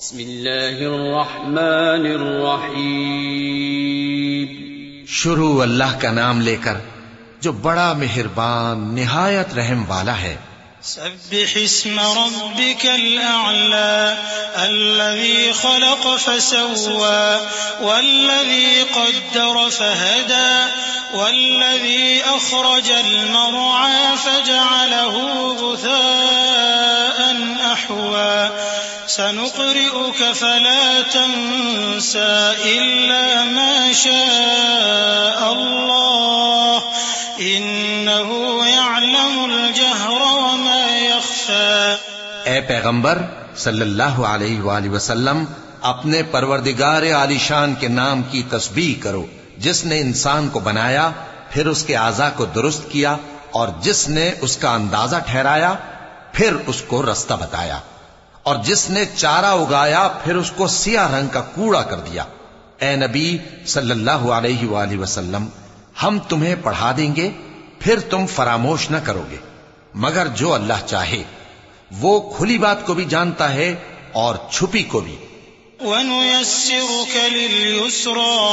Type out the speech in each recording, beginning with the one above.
بسم اللہ الرحمن الرحیم۔ شروع اللہ کا نام لے کر جو بڑا مہربان نہایت رحم والا ہے۔ سبح اسم ربك الأعلى الذي خلق فسوى والذي قدر فهدى والذي أخرج المرعى فجعله غثاء أحوى سنقرئك فلا تنسى إلا ما شاء الله إنه يعلم الجهر وما يخفى۔ اے پیغمبر صلی اللہ علیہ وآلہ وسلم، اپنے پروردگار عالی شان کے نام کی تسبیح کرو، جس نے انسان کو بنایا، پھر اس کے اعضاء کو درست کیا، اور جس نے اس کا اندازہ ٹھہرایا، پھر اس کو رستہ بتایا، اور جس نے چارہ اگایا، پھر اس کو سیاہ رنگ کا کوڑا کر دیا۔ اے نبی صلی اللہ علیہ وآلہ وسلم، ہم تمہیں پڑھا دیں گے، پھر تم فراموش نہ کرو گے، مگر جو اللہ چاہے۔ وہ کھلی بات کو بھی جانتا ہے اور چھپی کو بھی۔ وَنُيَسِّرُكَ لِلْيُسْرَى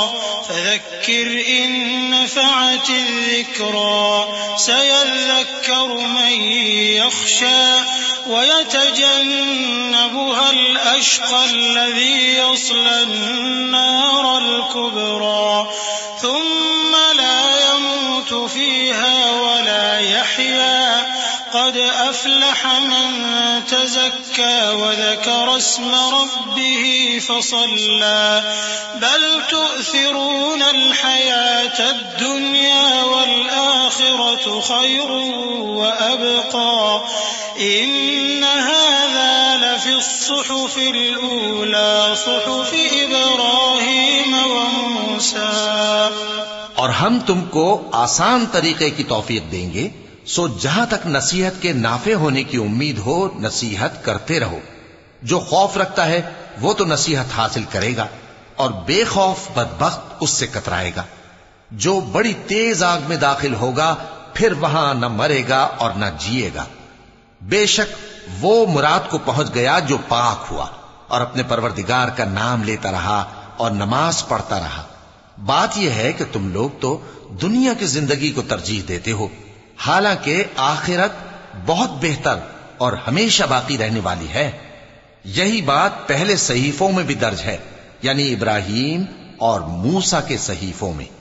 فَذَكِّرْ إِن نَّفَعَتِ الذِّكْرَى سَيَذَّكَّرُ مَن يَخْشَىٰ وَيَتَجَنَّبُهَا الْأَشْقَى الَّذِي يَصْلَى النَّارَ الْكُبْرَى ثُمَّ لَا يَمُوتُ فِيهَا وَلَا يَحْيَىٰ قد أفلح من تزكى وذكر اسم ربه فصلى بل تؤثرون الحياة الدنيا والآخرة خير وأبقى إن هذا لفي الصحف الأولى صحف إبراهيم وموسى۔ اور ہم تم کو آسان طریقے کی توفیق دیں گے، سو جہاں تک نصیحت کے نافع ہونے کی امید ہو نصیحت کرتے رہو۔ جو خوف رکھتا ہے وہ تو نصیحت حاصل کرے گا، اور بے خوف بدبخت اس سے کترائے گا۔ جو بڑی تیز آگ میں داخل ہوگا، پھر وہاں نہ مرے گا اور نہ جیے گا۔ بے شک وہ مراد کو پہنچ گیا جو پاک ہوا، اور اپنے پروردگار کا نام لیتا رہا اور نماز پڑھتا رہا۔ بات یہ ہے کہ تم لوگ تو دنیا کی زندگی کو ترجیح دیتے ہو، حالانکہ آخرت بہت بہتر اور ہمیشہ باقی رہنے والی ہے۔ یہی بات پہلے صحیفوں میں بھی درج ہے، یعنی ابراہیم اور موسیٰ کے صحیفوں میں۔